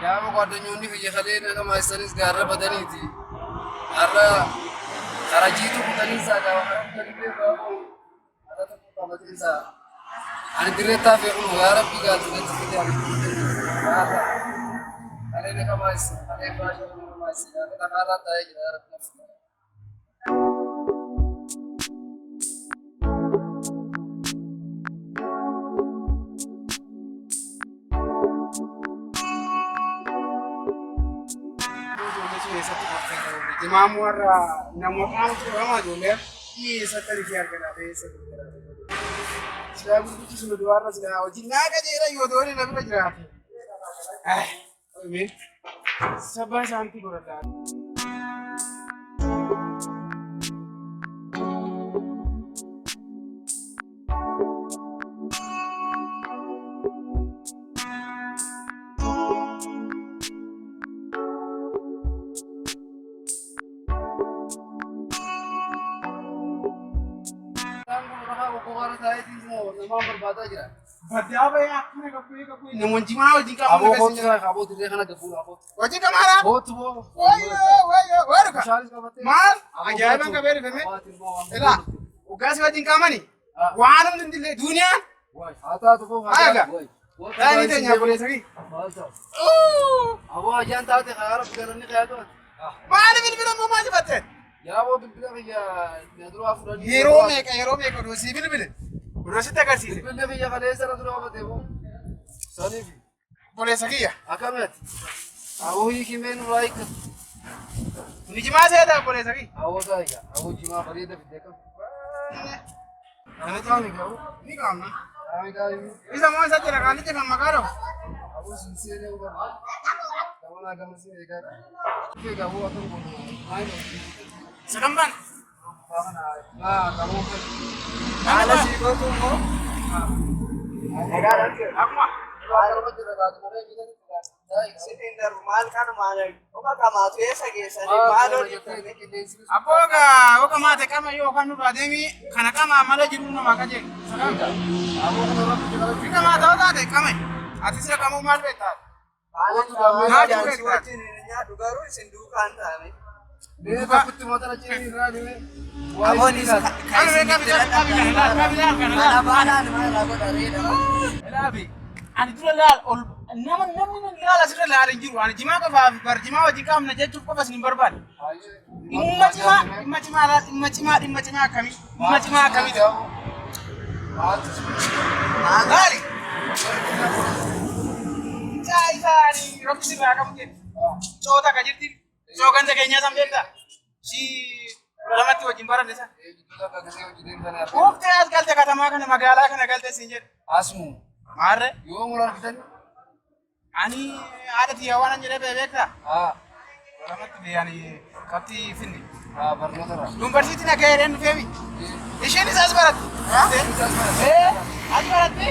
يا ابو قدنيوني في خلينا كما يستنس قاره بدنيتي ارى خرجيتو بدنيسا دا هذا تبقى بدنيسا انا دريتا في يا ربي قال تجي هذا علينا كما يستنس علينا كما يستنس هذا حالات يا رب نفسي Imam warra namoota nama ijoollee keessatti argaa argaa ta'ee sila gurgurtu sunu duwwaarra sila wajjin naaqa jeera yoo ta'u na bira jiraate. Sabba isaanitti godhadhaa. Badiaba ya kune kapui namun cima wajib kamu kasih kamu tidak kena gabung apa wajib kamera wayo mal aja bang kabel feme ela ugas wajib kamani wanam dindile dunia ata tuh aga tani tanya boleh segi awo aja entah teh harap kerana kaya tu mana bil mau maju batet ya wo bil ya nadro afro hero meka dosi bil Berasa tak kasih. Sebenarnya punya kalau saya tu apa tu? Sani. Boleh sakit ya? Akamet. Aku ini kimen like. Ini cuma saya tak boleh sakit. Aku tak ya. Aku cuma beri dia dekam. Kamu tahu ni kau? Ni kamu ni. Kami kau ini. Bisa mau saya cakap ni cakap makaro. Aku sincere ni udah. Kamu nak kamu sih dekat. Okey, kamu akan main. Sedangkan. Nah, kamu kan. Ada sih kau tu mau. Negara tu. Aku mah. Kalau betul ada tu mana kita tidak. Setiap rumah kan mana. Oka kamu tu ya segi malu ni. Apa oka mata kamu yo kan udah demi. Karena kamu malu jiru nama kaje. Aku kalau kita mata tahu tak kamu. Hati saya kamu malu betul. Nah juga itu. Ya dugaru sendukan tak. Dia tak betul mata macam ni rada ni. Awak ni kan mereka bilang kan mana lagu dari dah. Elabi. Ani tu lal nama lal asal lal injuru. Ani jima ka berjima wajib kam nak jadi cukup pas ni berban. Macam kami tu. Kali. Cari roksi berapa mungkin. Coba kajir Sogan kayaknya sampai tak? Si Ramat wajib barang desa. Oke, asal kata makan magala kan agak tersinjir. Asmu. Mare. Yo mulai kita ni. Ani ada tiawan aja bebek tak? Ramat tu dia ni kati fini. Bernotara. Universiti nak keren febi. Isheni asbarat. Asbarat ni.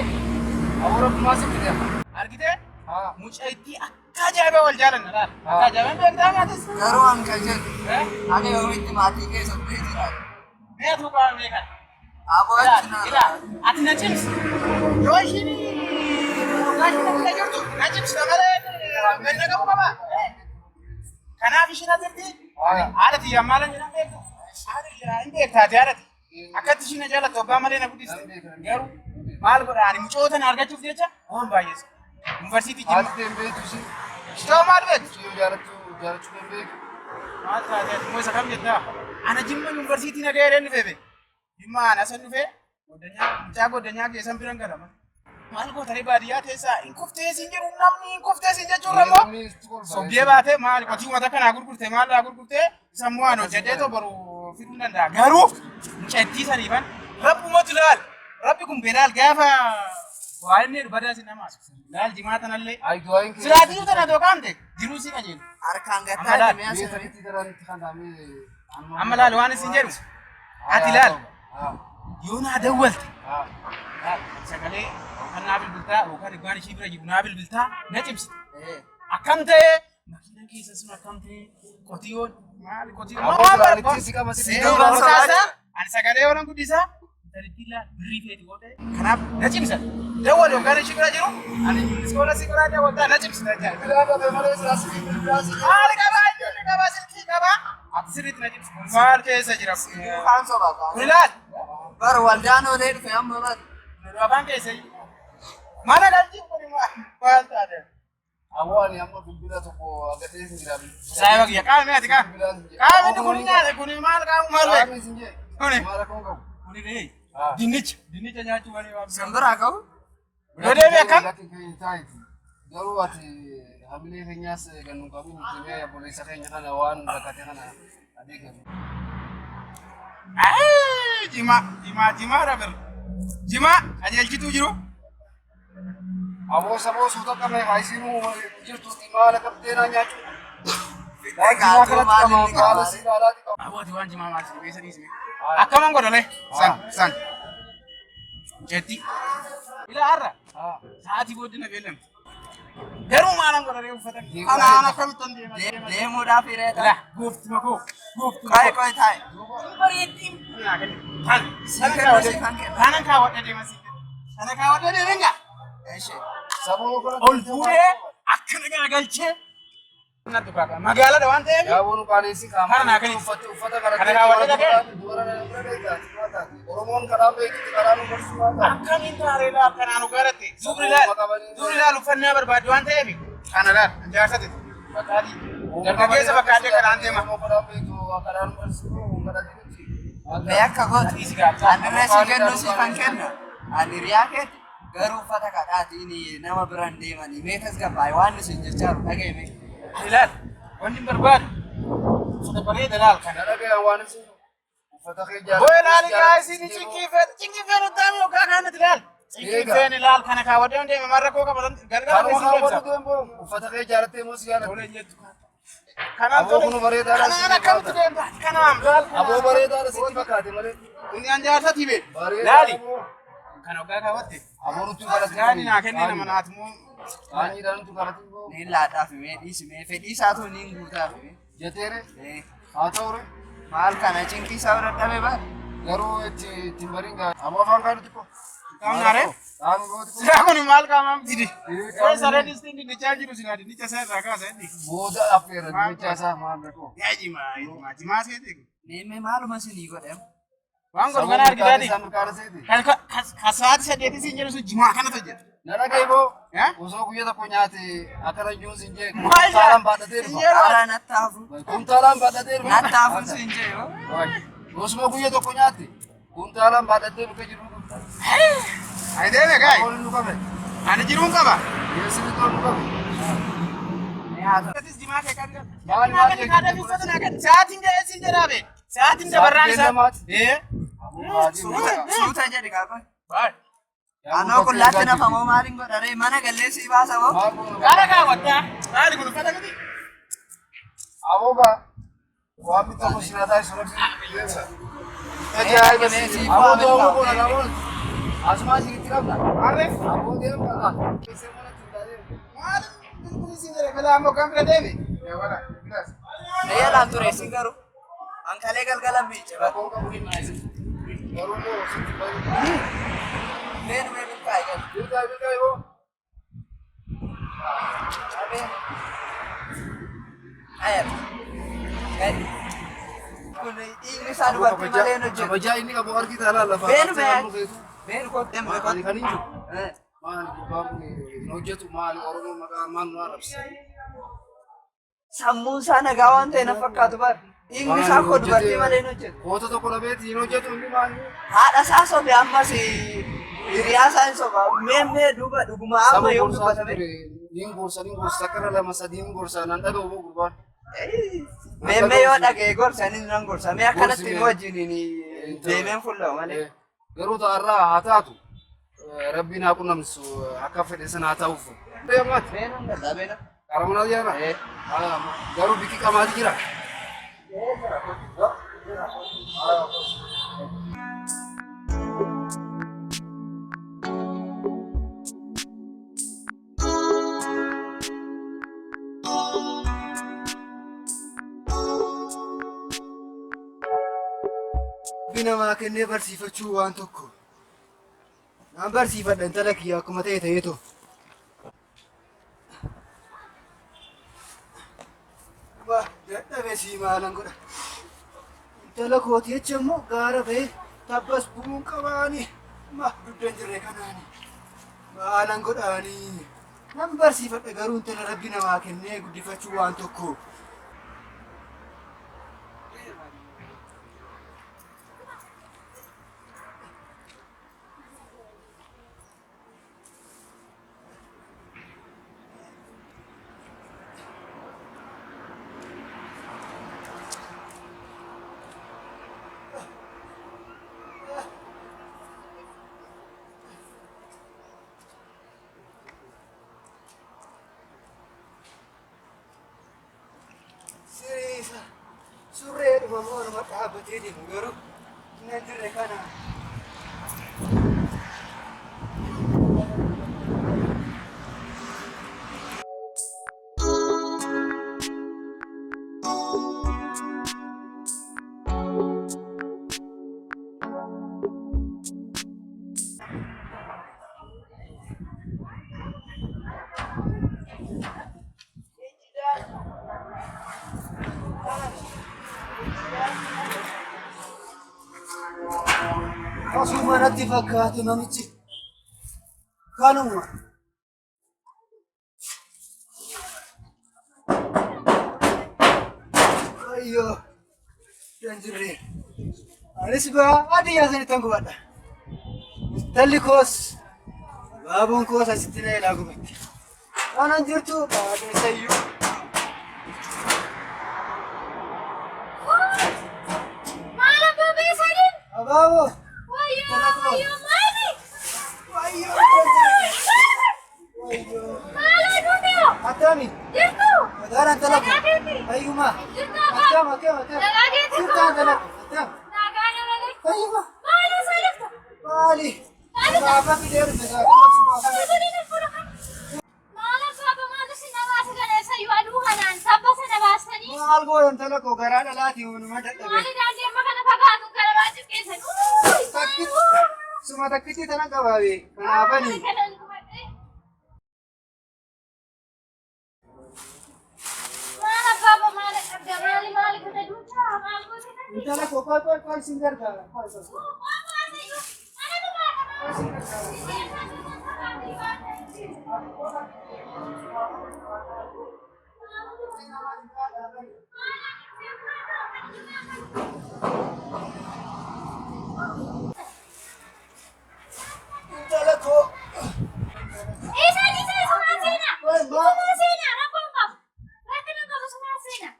Awak masuk dia. Argite? Mucaiti kaja be wal jalan na kaja be ekdam atis karo am kaja age yo itti mati ke sabbe dira me tu ka me kan abo ila atina chips yoshini na jortu na chips kamare menna ka baba kana bishina tirti arati yamalan jina be ari jira inde ta jarati akati shina jala to ba male na budis garu mal ko ari muchota na arga chuf decha on bayes Universiti jim. Ada tembe tu sih. Sudah marvet. Jarak tembe. Ada. Mau sakam jeda. Anak jim universiti nak keren ni febe. Gimana asal tu fe? Jago danya ke sampiran kada man. Mal ko tari badia tesa. Inkuf tesi injer namni inkuf tesi injer curamo. So dia bate mal ko cuma takkan agur kurte mal agur kurte semua no jede to baru firunan dah. Garu. Centi sariban. Rabbu matulal. Rabbikum beral gafa. Wah ini berbeda sih nama. Dal jimatan alle. Sudah itu kan ada kan dek. Jirusi kan jadi. Arkan gata ni masa. Amalah luar ni sinjeru. Atilal. Yuna ada wal. Sekali kan nabil bilta, bukan igani shibra jibu nabil bilta. Najibs. Akam te. Makina kisah semua akam te. Kotion. Mal kotion. Mau apa? Sih kamu masih. Ane sekali orang kudisa. Akkanittiilla birrii feeti goote. Kanaaf na cimsa. Dawwal yookaan ishii bira jiru ani iskoola si biraa daawwaddaa na cimsita jechaadha. Biraa qabee malee silaasii maali qabaa ijoollee qabaa silkii qabaa. Ati sirriitti na cimsa. Maal keessa jira? Kaan sobaa qaba. Kun ilaali. Bara waldaan oolee dhufe amma bara. Afaan keessa mana galchi kun maal taate? Awwaani amma bilbila tokko agatee hin jiraatu. Saayiba kiyya qaame ati qaame. Qaame kun nyaate kun maal qaamu maal beeku? Kuni maal qabu qabu? Kuni ree. Dinnicha nyaachuu malee waan. Sambiraa qabu? Yoo deebi'e akkam? Garuu ati hamilee keenyaas gannu qabu jibee obboleessa keenya kana waan rakkate kana adeeggamu. Jimaa rabir. Jimaa qajeelchituu jiru. Aboo saboo suuta qabee haayisiinuu jirtu maala qabdeenaa nyaachuu. Abooti waan jimaa maal si beessa dhiisne. Akkaman godhale san jetti ila har'a sa'aatii booddee beelame garuu maalan godhale uffata ana kamittan deemuudhaaf hiriira goofti makoo kaay taa'e bareeddii kana kaawwadhe deemasi kana kaawwadhe deemenga ol fuudhee akkana garagalchee magaalada waan ta'eef yaabonu qaalessi qaama kana kan uffata kana kaawwadhe dhaqee Oromoon karaa beekti karaa nu barsiisu akkamiin taareedha akkanaan ugaratti zubri laal uffannaa barbaadu waan ta'eef kana laal jaarsate bakkaati dargaggeessa bakkaatee kanaan deema karaa nu barsiisu akka gooti anirreessi kennu si kan kenna ani riyaa keeti garuu uffata kadhaatiin nama biraan deemanii meetas gabbaaye waan isin jechaa dhaga'e Hilal, wanti barbaadu uffata bareeda laal kana dhaga'an waan isin uffata keejjaa. Boy laali gaayisi ni cinkifeen uttaami yookaan kanatti laal. Cinkifeen laal kana kaawwadee hundee mamarra koo qabatan gargaara keessi deemsa. Uffata keejjaalattee moo si yaala? Tolee jettu. Kanaaf kun bareedaadha. Kanaan akkamitti deemta? Kanaaf laal. Aboo bareedaadha sitti fakkaate malee. Inni anjaarsa tibe. Laali. Kana ogaa kaawwatte. Aboo nutti kadhate. Gaani naa kennee nama naati moo. Gaani daantu kadhate. Ni laadhaaf mee fedhii isaatu ni guutaaf jeteere haa ta'ure maal kana cinqii isaa bira dhabe baal garuu itti baringa ammoo afaan kan xiqqoo qaamnaare siraa kun maal qaamam didi saree distingi dichaa jiru sinaa dicha isaa irraa kaasa inni booda affeera dicha isaa maal beekoo yaa jimaa seete mee maaluma sinii godhem waan godhu kana argitaati kasaati sadeeti siin jedhu sun jimaa kana tajjeta nana kaibo osoo guyyaa tokko nyaate akkana iyyuu sin jee kuntaalaan baadhatee dhufa haala nattaafu kuntaalaan baadhatee dhufa nattaafu sin jee osuma guyyaa tokko nyaate kuntaalaan baadhatee dhufa jiru ani deeme gaay ani jiruun qaba yeesini toon nu qabe jimaa kee kan sa'aatiin ga'ee sin jedhaabe sa'aatiin dabarraan isaa suuta jedhi qaaba Ano kun lahat na pamo maring ko dare mana galle si basa mo kara ka wata dali kun fata kiti awoga wami to ko sinata surabi aja ay bane si abo do ko na abo asma si kitab na are abo de ka kese mana tindare mar kun si dere kala mo kam kade ni ya wala bilas ya la to racing karo angkale galgalam biche ba ko ka buhi mai garu mo si Menu kaya kan? Bilkay ho. Sabi. Ayan. Kung English ano ba maleno dyan? Baja ini ka buhar kita lala. Menu ko tempo ko kaninyo. Mahal ko ba no jetu mahal oromo magaman warabs. Sammun sana gawan tayo na fakkato ba? English ako dubartii malee no jetu. Koota tokko labeeti no jetu hindi maal. Haadha saaso be amma si Iriasa soba meme duba duguma amma yung duba sabi. Ning bursa sakara lama sa ding bursa nanda do gurban. Meme yo dage gorsa nin nang gorsa me akala timo jini ni demen fulla male. Garu ta arra hatatu. Rabbina kunamsu akafede sana tawfu. Bemat benan da bena. Karamana yana. Garu biki kamali kira. Rabbi namaa kennee barsiifachuu waan tokko. Naan barsiifadha intala kiyya akkuma ta'e ta'eetu. Dadhabe sii maalan godha. Intala kooti jecha immoo gaara ba'ee tabbas bu'uun qabaani. Duddan jirre kanaani. Maalan godhaanii. Nan barsiifadha garuu intala Rabbi namaa kennee guddifachuu waan tokko. Surree dhuma morma dhaabbatee deemu garuu hin jirre kana. Asuma natti fakkaatu namichi kanuma. Ayyoo hin jirre. Anis baadiyyaa sanittan gubadha. Talli koos baabuun koos asitti na ilaa gubatti. Kanan jirtu baadeessayyuu. Abaaboo. Atami. Jirtu. Madaran talak. Ayyuma. Atama. Jirtu talak. Atam. Ayyuma. Mali salakta. Mali. Apa video besar? Malam apa malu sinama segala sayu aduh kanan. Siapa senabasani? Mal goyang talak ko garana lati unuma dak. Mali dandi makan apa katu kalau baju kesan. Sakit. Semua sakit itu tanah kawawi. Kenapa nih? Intala ko koi singer ka. Intala ko. Isa sumasina. Sumasina rapon ka. Ratna ka sumasina.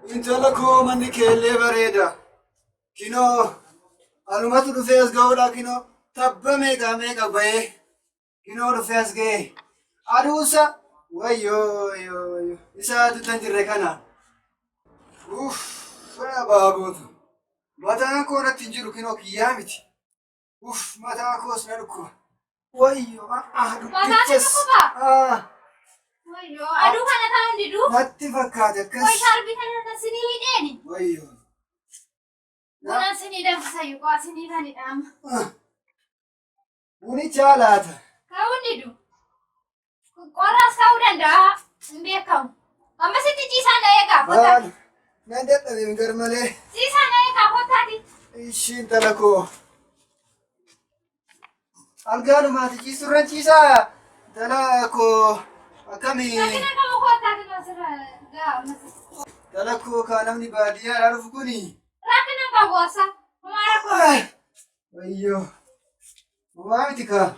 Intala koo manni keellee bareeda. Kinoo alumatu dhufee as ga'uudha kinoo tabba meeqa bahee kinoo dhufee as ga'e. Aduusa wayyoo isaatu tan jirre kana. Faya baabuutu. Mataan koo natti hin jiru kinoo kiyyaa miti. Mataa koos na dhukkuba. Wayyoo dubbichas. Wayyoo aduu kana ta'uun diduu. Natti fakkaate akkas. Wayi sharbii kana sinii hidheeni. Wayyoo. Buna sinii danfisa yuuqaa sinii kan hidhaama. Buni caalaata. Ka'uun diduu. Qorraas ka'uu danda'a. Hin beekamu. Amma sitti ciisaa na eegaa kottaati. Nan dadhabe gar malee. Ciisaa na eegaa kottaati. Ishiin tala koo. Algaanumaati ciisurran ciisaa. Tala koo. Akkamii. Rakkina qabu kottaati asirra ga'a. Tala koo kaa namni baadiyyaadhaa dhufu kuni. Rakkina qabu asa. Maara koo. Wayyoo. Homaa miti kaa.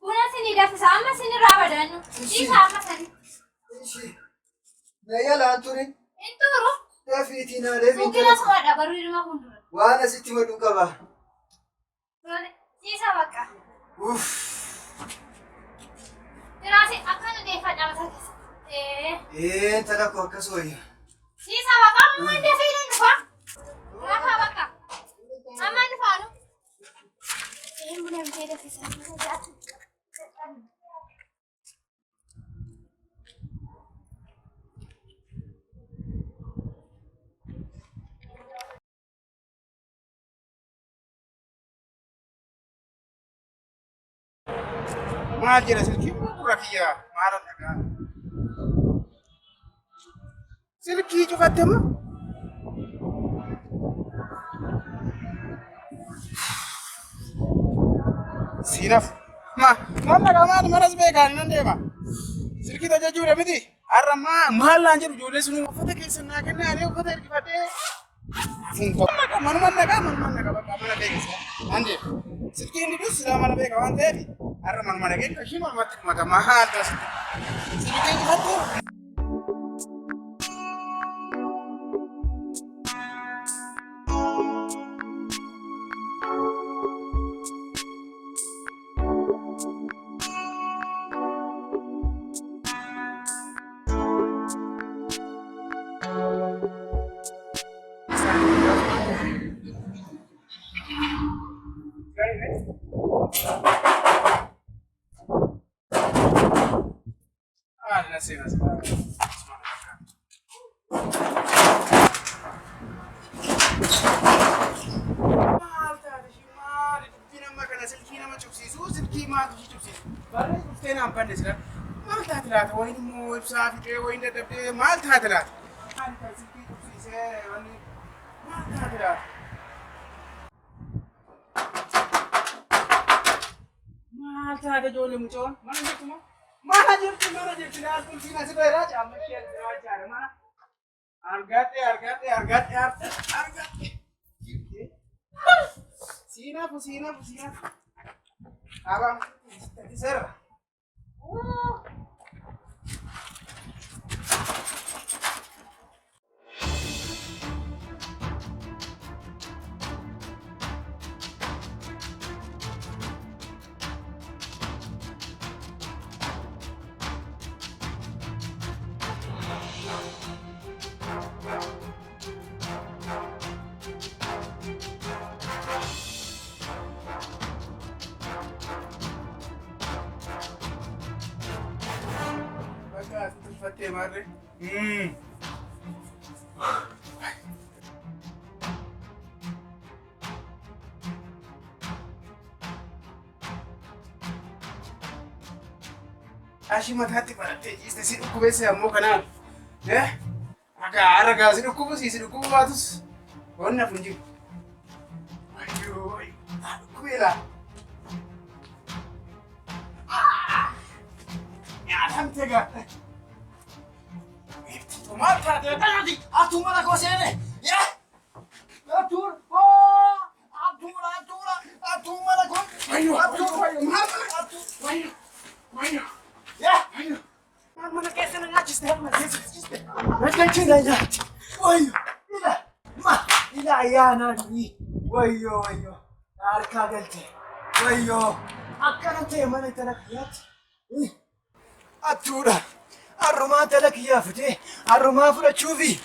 Buna sinii danfisa amma sinirraa badannu. Ciisaa amma sani. Ishii. Na yalaan turin. Hin turu. Dafiitii naa deebiin Suuqina sumadha bareeduma fuuldura. waan asitti maduu qaba. Ciisaa bakka. Jiraasi akkana deeffadha mata keessa. Tala koo akkas wayya. Ciisaa bakka amma waan dafee dhufa. Gaafa Ada sisa. Maal jira silkii gurgura kiyyaa maalan dhagaa. Silkii cufatte moo? Siinaaf. Maal dhagaa maali manas beekaan nan deema. Silkii tajaajilu miti. Har'a maal laan jedhu ijoollee sun uffata keessa naa kennaa uffata hirkifadhee. Funko. Manuma nagaa bakka mana beeksisa. Nan deema. Silkii inni dus mana beeka waan ta'eef har'a manuma nagee kashiin walumatti kumata maal taas. Silkii cufatte. Nasi. Silkii nama cubsiisu silkii maatu si cubsiisu. Barree dhuftee naan banne sila. Maal taate laata? Wayin immoo ibsaa fidee wayin dadhabdee maal taate laata? Maal taate silkii cubsiisee wanni maal taate laata? Maal taate ijoollee mucoon? Mana jirtu moo? Mana jirtu naas bulchiin asii baheeraa caamma ishee asirraa jaare mana. Argadhe. Siinaafu. Abang, serra. Fatte marre. Ashi mataatti barattee ciiste si dhukkubeesse ammoo kanaan. Ragaa si dhukkubu si dhukkubu baatus wanni hafu hin jiru. Wayyoo dhukkubeela. Nyaatamte gaadha. Maal taate kanati atuma la kosene ya atur atuma la kon wayo ya mana kesana ngachiste ngachiste wayo ila ya nani wayo arka galte wayo akkanate mana talakiyat atura Arrumaa dalakiyyaa fidee arrumaa fudhachuufi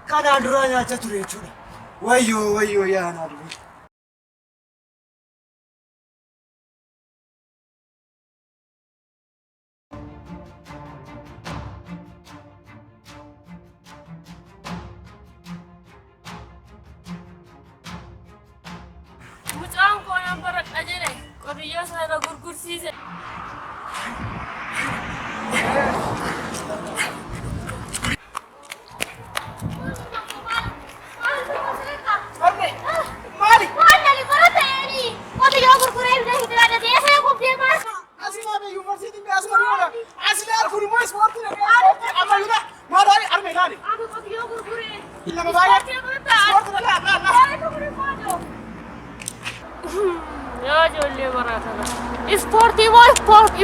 kanaan duraa nyaachaa ture jechuudha. Wayyoo yaa naa dhufe. Mucaan koo nan baradha jedhe qotiyyoo sana gurgursiise.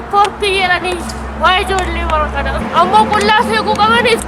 Ispoortii jedhanii waa'ee ijoollee bara kana ammoo qullaa seequu qabaniif